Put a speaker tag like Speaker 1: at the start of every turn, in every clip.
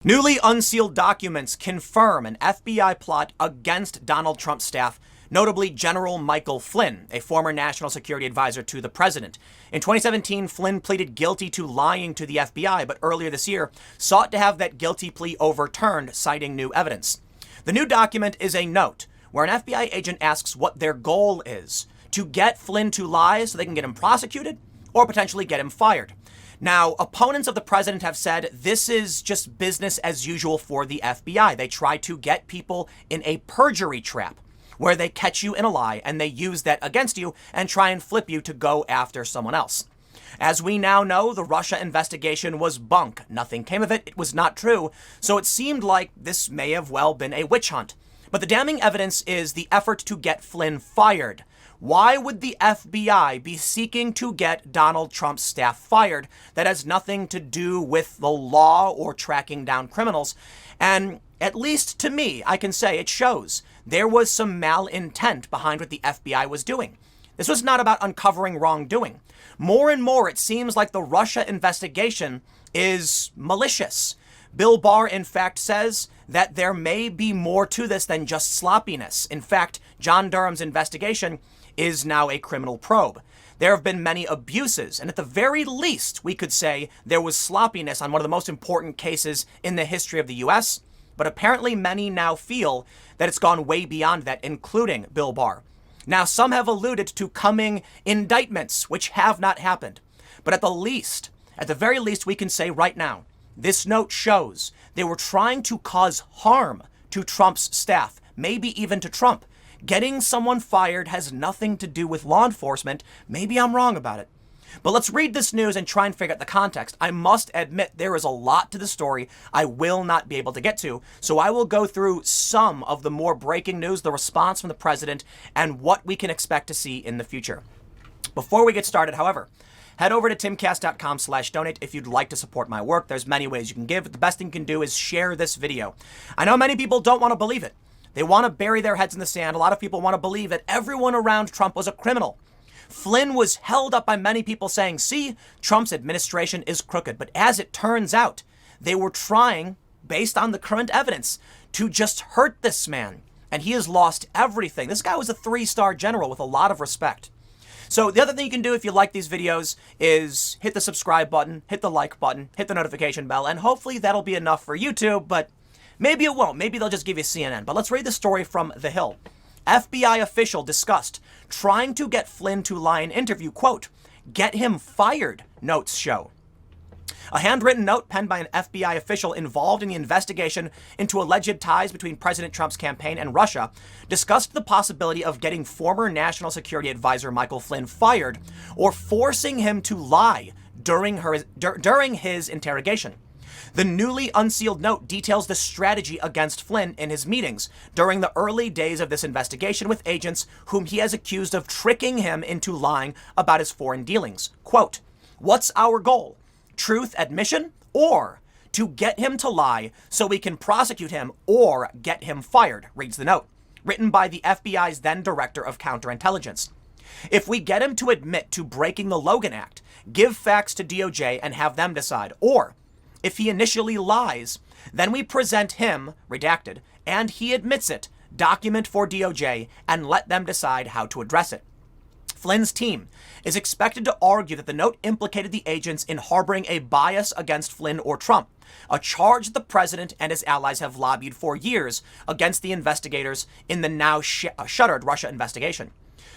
Speaker 1: Newly unsealed documents confirm an FBI plot against Donald Trump's staff, notably General Michael Flynn, a former national security advisor to the president. In 2017, Flynn pleaded guilty to lying to the FBI, but earlier this year sought to have that guilty plea overturned, citing new evidence. The new document is a note where an FBI agent asks what their goal is: to get Flynn to lie so they can get him prosecuted or potentially get him fired. Now, opponents of the president have said this is just business as usual for the FBI. They try to get people in a perjury trap where they catch you in a lie and they use that against you and try and flip you to go after someone else. As we now know, the Russia investigation was bunk. Nothing came of it. It was not true. So it seemed like this may have well been a witch hunt. But the damning evidence is the effort to get Flynn fired. Why would the FBI be seeking to get Donald Trump's staff fired? That has nothing to do with the law or tracking down criminals. And at least to me, I can say it shows there was some malintent behind what the FBI was doing. This was not about uncovering wrongdoing. More and more, it seems like the Russia investigation is malicious. Bill Barr, in fact, says that there may be more to this than just sloppiness. In fact, John Durham's investigation is now a criminal probe. There have been many abuses, and at the very least, we could say there was sloppiness on one of the most important cases in the history of the U.S., but apparently many now feel that it's gone way beyond that, including Bill Barr. Now, some have alluded to coming indictments, which have not happened. But at the very least, we can say right now, this note shows they were trying to cause harm to Trump's staff, maybe even to Trump. Getting someone fired has nothing to do with law enforcement. Maybe I'm wrong about it. But let's read this news and try and figure out the context. I must admit there is a lot to the story I will not be able to get to, so I will go through some of the more breaking news, the response from the president, and what we can expect to see in the future. Before we get started, however, head over to timcast.com/donate if you'd like to support my work. There's many ways you can give, but the best thing you can do is share this video. I know many people don't want to believe it. They want to bury their heads in the sand. A lot of people want to believe that everyone around Trump was a criminal. Flynn was held up by many people saying, see, Trump's administration is crooked. But as it turns out, they were trying, based on the current evidence, to just hurt this man. And he has lost everything. This guy was a 3-star general with a lot of respect. So the other thing you can do if you like these videos is hit the subscribe button, hit the like button, hit the notification bell, and hopefully that'll be enough for YouTube, but maybe it won't. Maybe they'll just give you CNN. But let's read the story from The Hill. FBI official discussed trying to get Flynn to lie in interview. Quote, get him fired, notes show. A handwritten note penned by an FBI official involved in the investigation into alleged ties between President Trump's campaign and Russia discussed the possibility of getting former National Security Advisor Michael Flynn fired or forcing him to lie during his interrogation. The newly unsealed note details the strategy against Flynn in his meetings during the early days of this investigation with agents whom he has accused of tricking him into lying about his foreign dealings. Quote, what's our goal? Truth admission or to get him to lie so we can prosecute him or get him fired, reads the note, written by the FBI's then director of counterintelligence. If we get him to admit to breaking the Logan Act, give facts to DOJ and have them decide, or if he initially lies, then we present him, redacted, and he admits it, document for DOJ, and let them decide how to address it. Flynn's team is expected to argue that the note implicated the agents in harboring a bias against Flynn or Trump, a charge that the president and his allies have lobbied for years against the investigators in the now shuttered Russia investigation.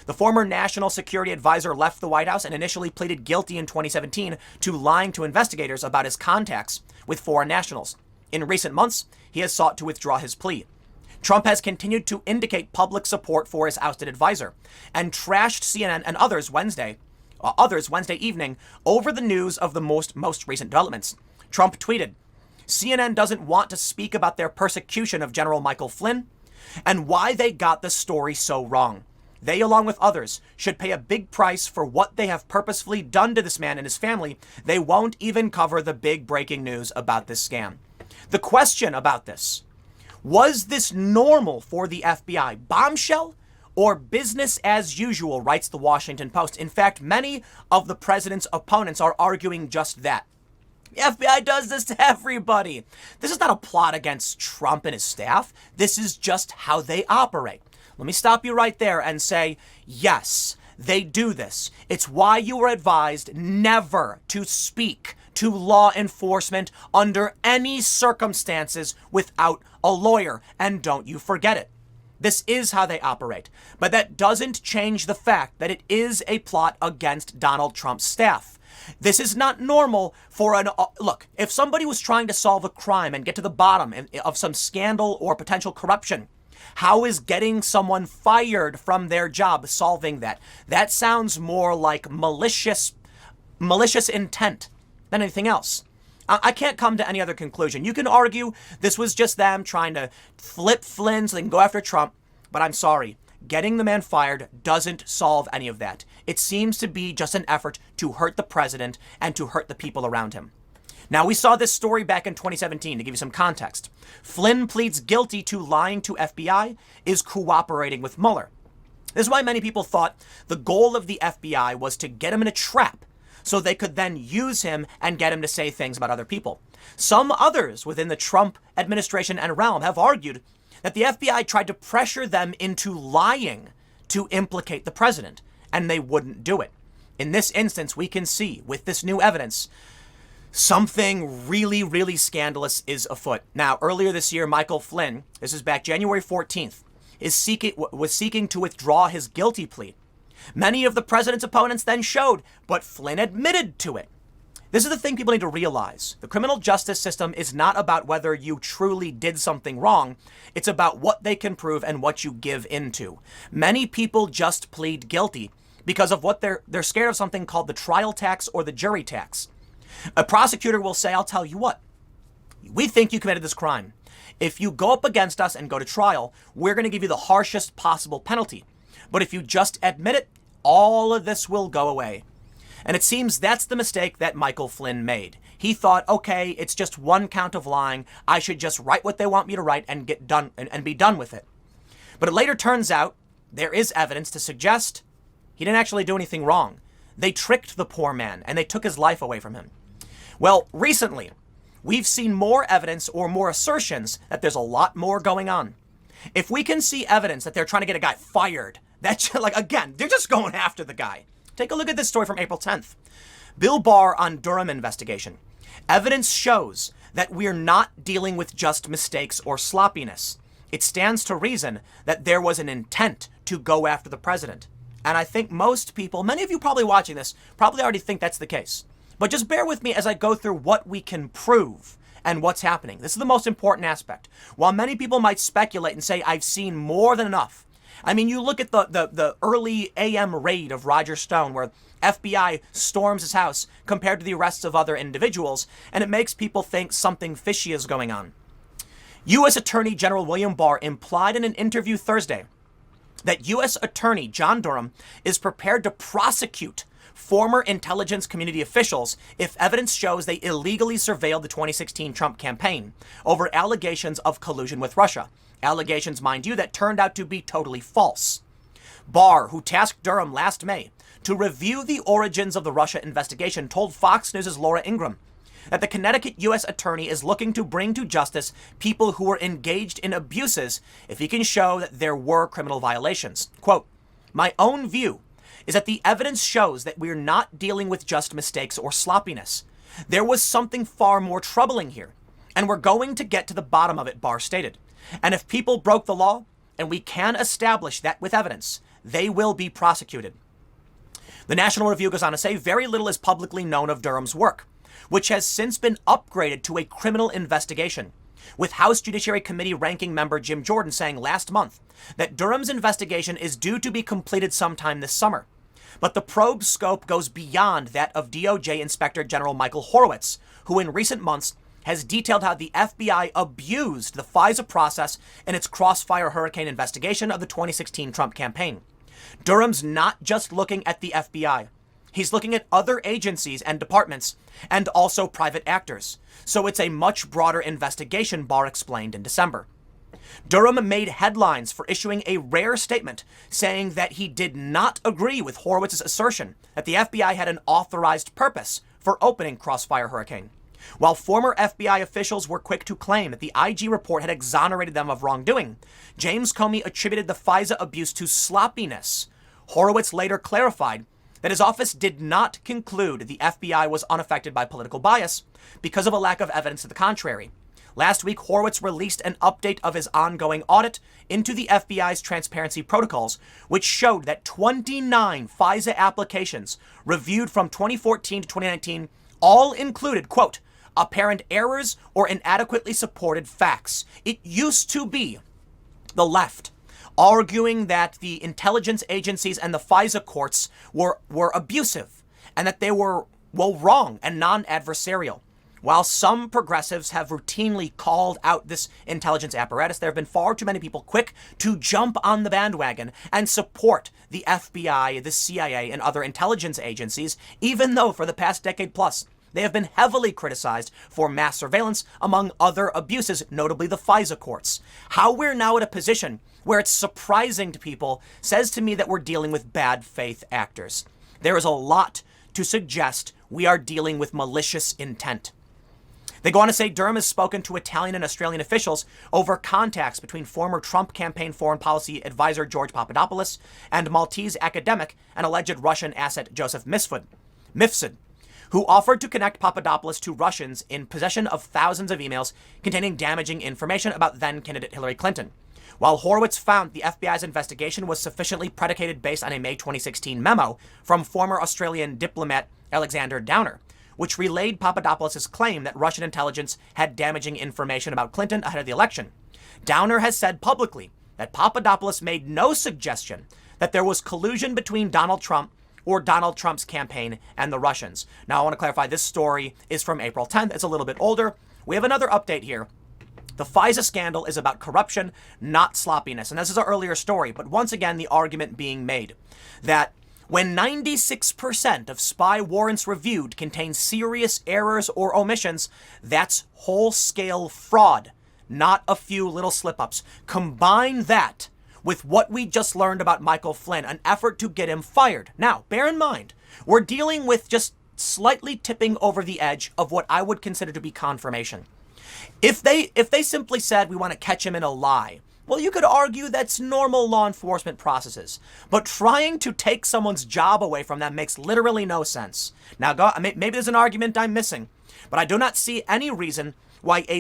Speaker 1: The former national security advisor left the White House and initially pleaded guilty in 2017 to lying to investigators about his contacts with foreign nationals. In recent months, he has sought to withdraw his plea. Trump has continued to indicate public support for his ousted advisor and trashed CNN and others Wednesday evening over the news of the most recent developments. Trump tweeted, CNN doesn't want to speak about their persecution of General Michael Flynn and why they got the story so wrong. They, along with others, should pay a big price for what they have purposefully done to this man and his family. They won't even cover the big breaking news about this scam. The question about this: was this normal for the FBI? Bombshell or business as usual, writes the Washington Post. In fact, many of the president's opponents are arguing just that. The FBI does this to everybody. This is not a plot against Trump and his staff. This is just how they operate. Let me stop you right there and say, yes, they do this. It's why you were advised never to speak to law enforcement under any circumstances without a lawyer. And don't you forget it. This is how they operate. But that doesn't change the fact that it is a plot against Donald Trump's staff. This is not normal for look, if somebody was trying to solve a crime and get to the bottom of some scandal or potential corruption, how is getting someone fired from their job solving that? That sounds more like malicious intent than anything else. I can't come to any other conclusion. You can argue this was just them trying to flip Flynn so they can go after Trump, but I'm sorry. Getting the man fired doesn't solve any of that. It seems to be just an effort to hurt the president and to hurt the people around him. Now, we saw this story back in 2017 to give you some context. Flynn pleads guilty to lying to FBI, is cooperating with Mueller. This is why many people thought the goal of the FBI was to get him in a trap so they could then use him and get him to say things about other people. Some others within the Trump administration and realm have argued that the FBI tried to pressure them into lying to implicate the president, and they wouldn't do it. In this instance, we can see with this new evidence, something really, really scandalous is afoot. Now, earlier this year, Michael Flynn, this is back January 14th, was seeking to withdraw his guilty plea. Many of the president's opponents then showed, but Flynn admitted to it. This is the thing people need to realize. The criminal justice system is not about whether you truly did something wrong. It's about what they can prove and what you give into. Many people just plead guilty because of what they're scared of, something called the trial tax or the jury tax. A prosecutor will say, I'll tell you what, we think you committed this crime. If you go up against us and go to trial, we're going to give you the harshest possible penalty. But if you just admit it, all of this will go away. And it seems that's the mistake that Michael Flynn made. He thought, okay, it's just one count of lying. I should just write what they want me to write and get done and be done with it. But it later turns out there is evidence to suggest he didn't actually do anything wrong. They tricked the poor man and they took his life away from him. Well, recently, we've seen more evidence or more assertions that there's a lot more going on. If we can see evidence that they're trying to get a guy fired, that's like, again, they're just going after the guy. Take a look at this story from April 10th. Bill Barr on Durham investigation. Evidence shows that we're not dealing with just mistakes or sloppiness. It stands to reason that there was an intent to go after the president. And I think most people, many of you probably watching this, probably already think that's the case. But just bear with me as I go through what we can prove and what's happening. This is the most important aspect. While many people might speculate and say, I've seen more than enough. I mean, you look at the early AM raid of Roger Stone, where FBI storms his house compared to the arrests of other individuals, and it makes people think something fishy is going on. U.S. Attorney General William Barr implied in an interview Thursday that U.S. Attorney John Durham is prepared to prosecute former intelligence community officials if evidence shows they illegally surveilled the 2016 Trump campaign over allegations of collusion with Russia. Allegations, mind you, that turned out to be totally false. Barr, who tasked Durham last May to review the origins of the Russia investigation, told Fox News' Laura Ingraham that the Connecticut U.S. attorney is looking to bring to justice people who were engaged in abuses if he can show that there were criminal violations. Quote, my own view is that the evidence shows that we're not dealing with just mistakes or sloppiness. There was something far more troubling here, and we're going to get to the bottom of it, Barr stated. And if people broke the law, and we can establish that with evidence, they will be prosecuted. The National Review goes on to say very little is publicly known of Durham's work, which has since been upgraded to a criminal investigation, with House Judiciary Committee ranking member Jim Jordan saying last month that Durham's investigation is due to be completed sometime this summer. But the probe's scope goes beyond that of DOJ Inspector General Michael Horowitz, who in recent months has detailed how the FBI abused the FISA process in its Crossfire Hurricane investigation of the 2016 Trump campaign. Durham's not just looking at the FBI. He's looking at other agencies and departments and also private actors. So it's a much broader investigation, Barr explained in December. Durham made headlines for issuing a rare statement saying that he did not agree with Horowitz's assertion that the FBI had an authorized purpose for opening Crossfire Hurricane. While former FBI officials were quick to claim that the IG report had exonerated them of wrongdoing, James Comey attributed the FISA abuse to sloppiness. Horowitz later clarified that his office did not conclude the FBI was unaffected by political bias because of a lack of evidence to the contrary. Last week, Horowitz released an update of his ongoing audit into the FBI's transparency protocols, which showed that 29 FISA applications reviewed from 2014 to 2019 all included, quote, apparent errors or inadequately supported facts. It used to be the left arguing that the intelligence agencies and the FISA courts were abusive and that they were, well, wrong and non-adversarial. While some progressives have routinely called out this intelligence apparatus, there have been far too many people quick to jump on the bandwagon and support the FBI, the CIA, and other intelligence agencies, even though for the past decade plus, they have been heavily criticized for mass surveillance, among other abuses, notably the FISA courts. How we're now at a position where it's surprising to people says to me that we're dealing with bad faith actors. There is a lot to suggest we are dealing with malicious intent. They go on to say Durham has spoken to Italian and Australian officials over contacts between former Trump campaign foreign policy advisor George Papadopoulos and Maltese academic and alleged Russian asset Joseph Mifsud, who offered to connect Papadopoulos to Russians in possession of thousands of emails containing damaging information about then-candidate Hillary Clinton. While Horowitz found the FBI's investigation was sufficiently predicated based on a May 2016 memo from former Australian diplomat Alexander Downer, which relayed Papadopoulos' claim that Russian intelligence had damaging information about Clinton ahead of the election. Downer has said publicly that Papadopoulos made no suggestion that there was collusion between Donald Trump or Donald Trump's campaign and the Russians. Now, I want to clarify, this story is from April 10th. It's a little bit older. We have another update here. The FISA scandal is about corruption, not sloppiness. And this is an earlier story, but once again, the argument being made that when 96% of spy warrants reviewed contain serious errors or omissions, that's whole-scale fraud, not a few little slip-ups. Combine that with what we just learned about Michael Flynn, an effort to get him fired. Now, bear in mind, we're dealing with just slightly tipping over the edge of what I would consider to be confirmation. If they simply said we want to catch him in a lie, well, you could argue that's normal law enforcement processes. But trying to take someone's job away from them makes literally no sense. Now, maybe there's an argument I'm missing, but I do not see any reason why a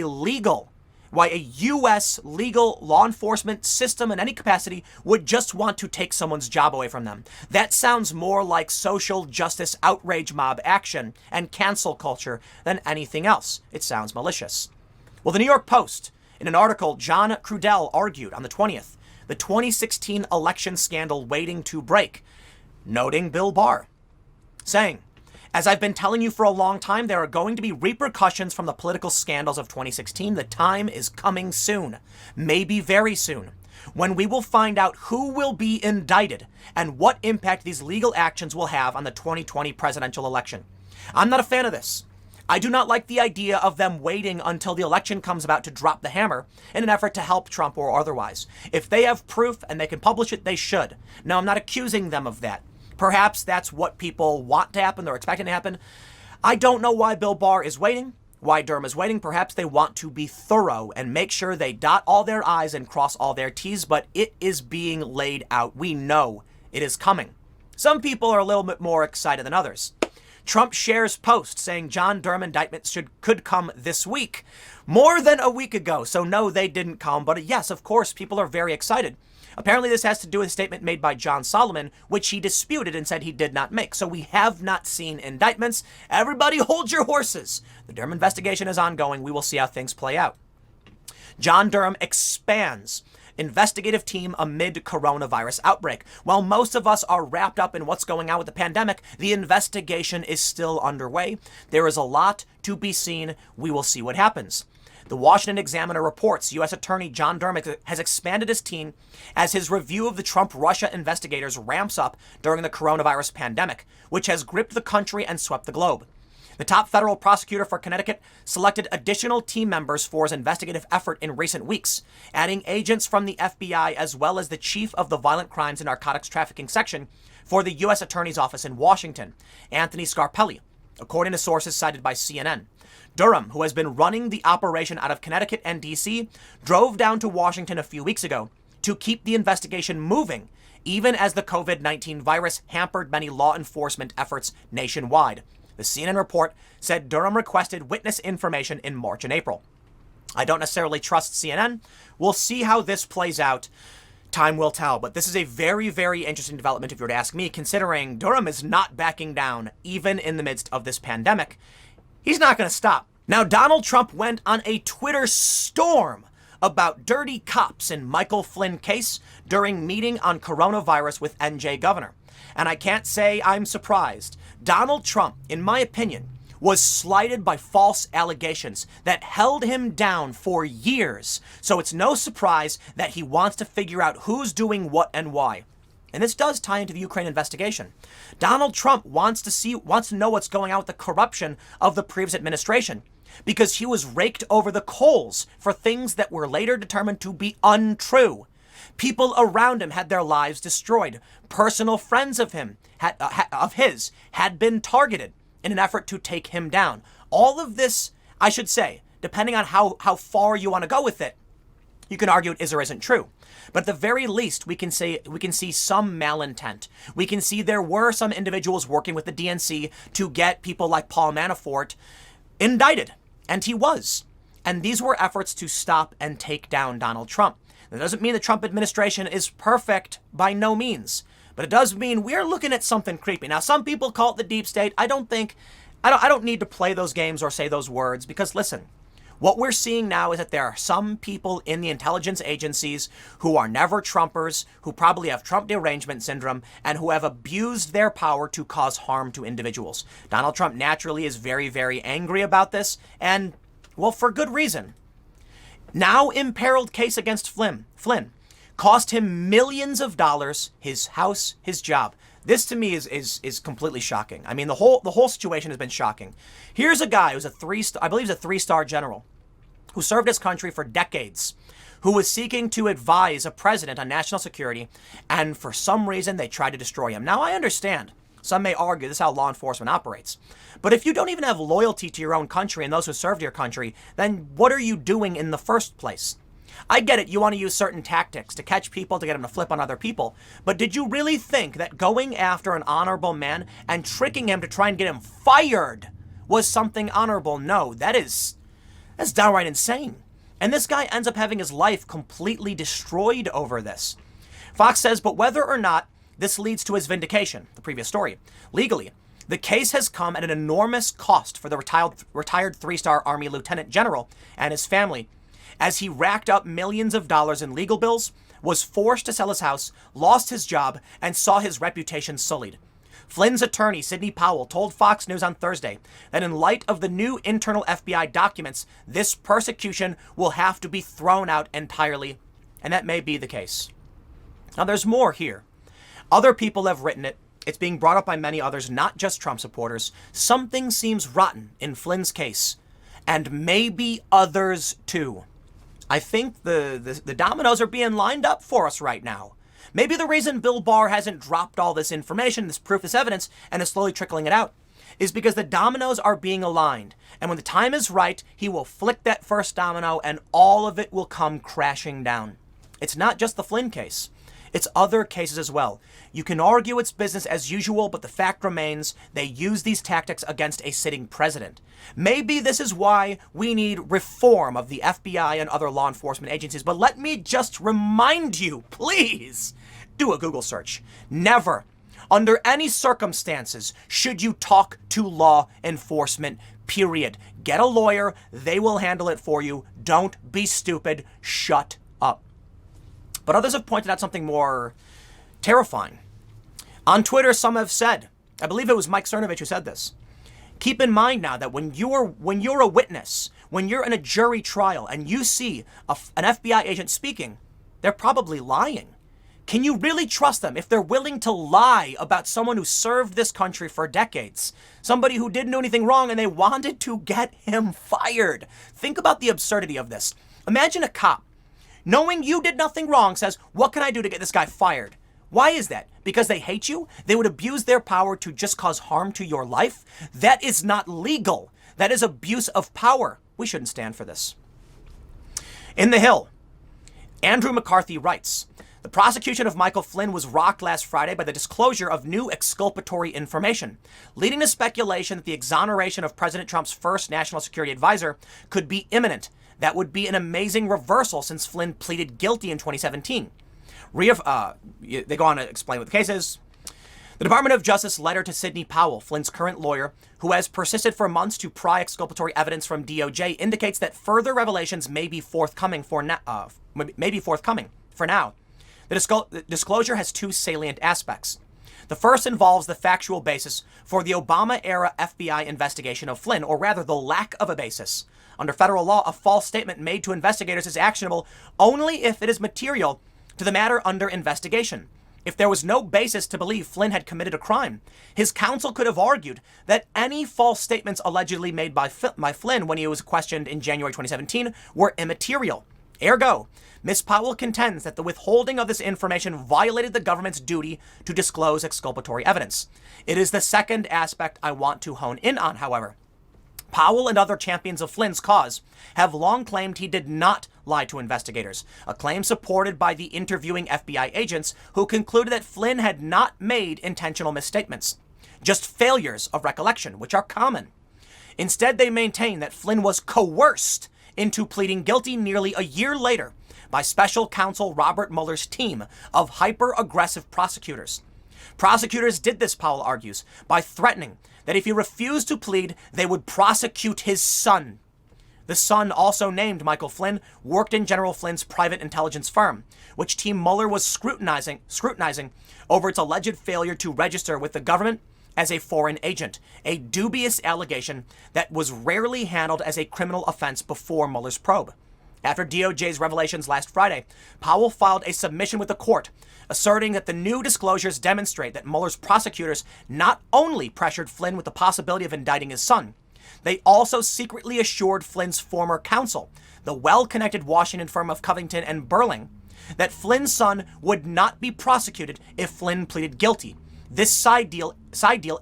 Speaker 1: U.S. legal law enforcement system in any capacity would just want to take someone's job away from them. That sounds more like social justice outrage mob action and cancel culture than anything else. It sounds malicious. Well, the New York Post, in an article, John Crudell argued on the 20th, the 2016 election scandal waiting to break, noting Bill Barr, saying, as I've been telling you for a long time, there are going to be repercussions from the political scandals of 2016. The time is coming soon, maybe very soon, when we will find out who will be indicted and what impact these legal actions will have on the 2020 presidential election. I'm not a fan of this. I do not like the idea of them waiting until the election comes about to drop the hammer in an effort to help Trump or otherwise. If they have proof and they can publish it, they should. Now, I'm not accusing them of that. Perhaps that's what people want to happen, they're expecting to happen. I don't know why Bill Barr is waiting, why Durham is waiting. Perhaps they want to be thorough and make sure they dot all their I's and cross all their T's, but it is being laid out. We know it is coming. Some people are a little bit more excited than others. Trump shares post saying John Durham indictment could come this week, more than a week ago. So no, they didn't come. But yes, of course, people are very excited. Apparently, this has to do with a statement made by John Solomon, which he disputed and said he did not make. So we have not seen indictments. Everybody hold your horses. The Durham investigation is ongoing. We will see how things play out. John Durham expands investigative team amid coronavirus outbreak. While most of us are wrapped up in what's going on with the pandemic, the investigation is still underway. There is a lot to be seen. We will see what happens. The Washington Examiner reports U.S. Attorney John Durham has expanded his team as his review of the Trump-Russia investigators ramps up during the coronavirus pandemic, which has gripped the country and swept the globe. The top federal prosecutor for Connecticut selected additional team members for his investigative effort in recent weeks, adding agents from the FBI as well as the chief of the Violent Crimes and Narcotics Trafficking Section for the U.S. Attorney's Office in Washington, Anthony Scarpelli, according to sources cited by CNN. Durham, who has been running the operation out of Connecticut and D.C., drove down to Washington a few weeks ago to keep the investigation moving, even as the COVID-19 virus hampered many law enforcement efforts nationwide. The CNN report said Durham requested witness information in March and April. I don't necessarily trust CNN. We'll see how this plays out. Time will tell. But this is a very, very interesting development, if you were to ask me, considering Durham is not backing down, even in the midst of this pandemic. He's not going to stop. Now, Donald Trump went on a Twitter storm about dirty cops in Michael Flynn case during meeting on coronavirus with NJ governor. And I can't say I'm surprised. Donald Trump, in my opinion, was slighted by false allegations that held him down for years. So it's no surprise that he wants to figure out who's doing what and why. And this does tie into the Ukraine investigation. Donald Trump wants to know what's going on with the corruption of the previous administration, because he was raked over the coals for things that were later determined to be untrue. People around him had their lives destroyed. Personal friends of his had been targeted in an effort to take him down. All of this, I should say, depending on how far you want to go with it, you can argue it is or isn't true. But at the very least, we can see some malintent. We can see there were some individuals working with the DNC to get people like Paul Manafort indicted. And he was. And these were efforts to stop and take down Donald Trump. That doesn't mean the Trump administration is perfect, by no means. But it does mean we're looking at something creepy. Now, some people call it the deep state. I don't need to play those games or say those words, because listen, what we're seeing now is that there are some people in the intelligence agencies who are never Trumpers, who probably have Trump derangement syndrome, and who have abused their power to cause harm to individuals. Donald Trump naturally is very, very angry about this, and, well, for good reason. Now imperiled case against Flynn cost him millions of dollars, his house, his job. This to me is completely shocking. I mean, the whole situation has been shocking. Here's a guy who's I believe he's a 3-star general who served his country for decades, who was seeking to advise a president on national security, and for some reason they tried to destroy him. Now, I understand. Some may argue this is how law enforcement operates. But if you don't even have loyalty to your own country and those who served your country, then what are you doing in the first place? I get it, you want to use certain tactics to catch people, to get them to flip on other people. But did you really think that going after an honorable man and tricking him to try and get him fired was something honorable? No, that's downright insane. And this guy ends up having his life completely destroyed over this. Fox says, but whether or not this leads to his vindication, the previous story, legally, the case has come at an enormous cost for the retired 3-star Army Lieutenant General and his family, as he racked up millions of dollars in legal bills, was forced to sell his house, lost his job, and saw his reputation sullied. Flynn's attorney, Sidney Powell, told Fox News on Thursday that in light of the new internal FBI documents, this persecution will have to be thrown out entirely, and that may be the case. Now, there's more here. Other people have written it. It's being brought up by many others, not just Trump supporters. Something seems rotten in Flynn's case, and maybe others too. I think the dominoes are being lined up for us right now. Maybe the reason Bill Barr hasn't dropped all this information, this proof, this evidence, and is slowly trickling it out, is because the dominoes are being aligned. And when the time is right, he will flick that first domino and all of it will come crashing down. It's not just the Flynn case. It's other cases as well. You can argue it's business as usual, but the fact remains they use these tactics against a sitting president. Maybe this is why we need reform of the FBI and other law enforcement agencies. But let me just remind you, please, do a Google search. Never, under any circumstances, should you talk to law enforcement, period. Get a lawyer. They will handle it for you. Don't be stupid. Shut up. But others have pointed out something more terrifying. On Twitter, some have said, I believe it was Mike Cernovich who said this, keep in mind now that when you're a witness, when you're in a jury trial and you see an FBI agent speaking, they're probably lying. Can you really trust them if they're willing to lie about someone who served this country for decades? Somebody who didn't do anything wrong and they wanted to get him fired. Think about the absurdity of this. Imagine a cop, knowing you did nothing wrong, says, what can I do to get this guy fired? Why is that? Because they hate you? They would abuse their power to just cause harm to your life? That is not legal. That is abuse of power. We shouldn't stand for this. In The Hill, Andrew McCarthy writes, the prosecution of Michael Flynn was rocked last Friday by the disclosure of new exculpatory information, leading to speculation that the exoneration of President Trump's first national security advisor could be imminent. That would be an amazing reversal since Flynn pleaded guilty in 2017. They go on to explain what the case is. The Department of Justice letter to Sidney Powell, Flynn's current lawyer, who has persisted for months to pry exculpatory evidence from DOJ, indicates that further revelations may be forthcoming for now. The disclosure has two salient aspects. The first involves the factual basis for the Obama-era FBI investigation of Flynn, or rather the lack of a basis. Under federal law, a false statement made to investigators is actionable only if it is material to the matter under investigation. If there was no basis to believe Flynn had committed a crime, his counsel could have argued that any false statements allegedly made by Flynn when he was questioned in January 2017 were immaterial. Ergo, Ms. Powell contends that the withholding of this information violated the government's duty to disclose exculpatory evidence. It is the second aspect I want to hone in on, however. Powell and other champions of Flynn's cause have long claimed he did not lie to investigators, a claim supported by the interviewing FBI agents who concluded that Flynn had not made intentional misstatements, just failures of recollection, which are common. Instead, they maintain that Flynn was coerced into pleading guilty nearly a year later by special counsel Robert Mueller's team of hyper-aggressive prosecutors. Prosecutors did this, Powell argues, by threatening that if he refused to plead, they would prosecute his son. The son, also named Michael Flynn, worked in General Flynn's private intelligence firm, which Team Mueller was scrutinizing over its alleged failure to register with the government as a foreign agent, a dubious allegation that was rarely handled as a criminal offense before Mueller's probe. After DOJ's revelations last Friday, Powell filed a submission with the court, asserting that the new disclosures demonstrate that Mueller's prosecutors not only pressured Flynn with the possibility of indicting his son, they also secretly assured Flynn's former counsel, the well-connected Washington firm of Covington and Burling, that Flynn's son would not be prosecuted if Flynn pleaded guilty. This side deal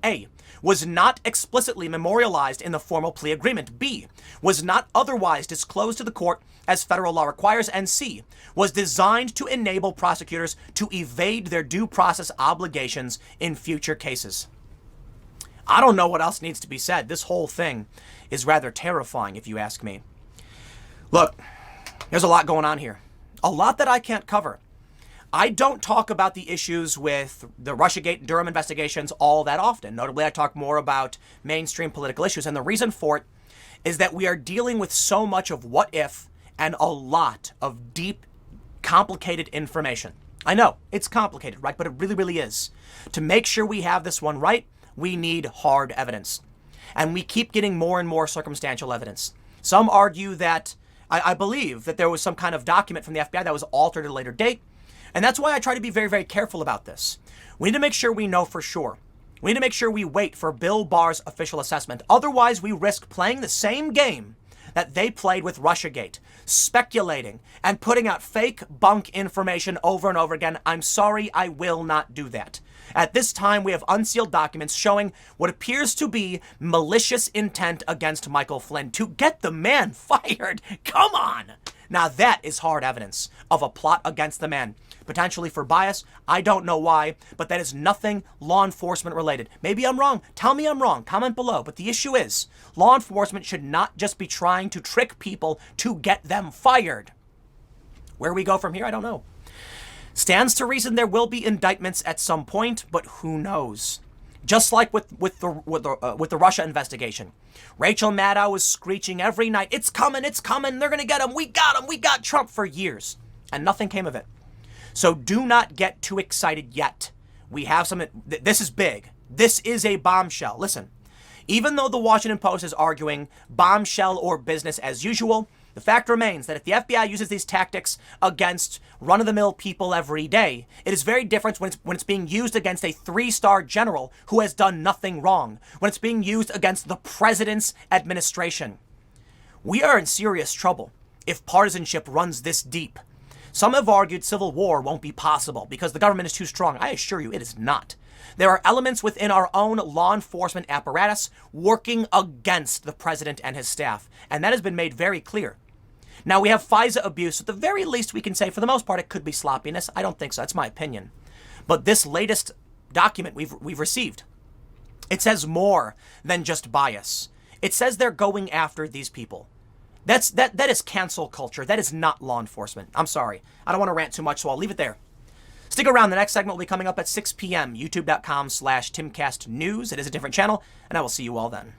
Speaker 1: A, was not explicitly memorialized in the formal plea agreement. B, was not otherwise disclosed to the court as federal law requires. And C, was designed to enable prosecutors to evade their due process obligations in future cases. I don't know what else needs to be said. This whole thing is rather terrifying, if you ask me. Look, there's a lot going on here. A lot that I can't cover. I don't talk about the issues with the Russiagate, Durham investigations all that often. Notably, I talk more about mainstream political issues. And the reason for it is that we are dealing with so much of what if and a lot of deep, complicated information. I know, it's complicated, right? But it really, really is. To make sure we have this one right, we need hard evidence. And we keep getting more and more circumstantial evidence. Some argue that, I believe that there was some kind of document from the FBI that was altered at a later date. And that's why I try to be very, very careful about this. We need to make sure we know for sure. We need to make sure we wait for Bill Barr's official assessment. Otherwise, we risk playing the same game that they played with Russiagate, speculating and putting out fake bunk information over and over again. I'm sorry, I will not do that. At this time, we have unsealed documents showing what appears to be malicious intent against Michael Flynn to get the man fired. Come on. Now that is hard evidence of a plot against the man, potentially for bias. I don't know why, but that is nothing law enforcement related. Maybe I'm wrong. Tell me I'm wrong. Comment below. But the issue is, law enforcement should not just be trying to trick people to get them fired. Where we go from here, I don't know. Stands to reason there will be indictments at some point, but who knows? Just like with the Russia investigation. Rachel Maddow was screeching every night, it's coming, they're going to get him, we got Trump for years. And nothing came of it. So do not get too excited yet. We have some, this is big. This is a bombshell. Listen, even though the Washington Post is arguing bombshell or business as usual, the fact remains that if the FBI uses these tactics against run-of-the-mill people every day, it is very different when it's being used against a 3-star general who has done nothing wrong, when it's being used against the president's administration. We are in serious trouble if partisanship runs this deep. Some have argued civil war won't be possible because the government is too strong. I assure you it is not. There are elements within our own law enforcement apparatus working against the president and his staff, and that has been made very clear. Now, we have FISA abuse. At the very least, we can say, for the most part, it could be sloppiness. I don't think so. That's my opinion. But this latest document we've received, it says more than just bias. It says they're going after these people. That is cancel culture. That is not law enforcement. I'm sorry. I don't want to rant too much, so I'll leave it there. Stick around. The next segment will be coming up at 6 p.m. youtube.com/TimCastNews. It is a different channel, and I will see you all then.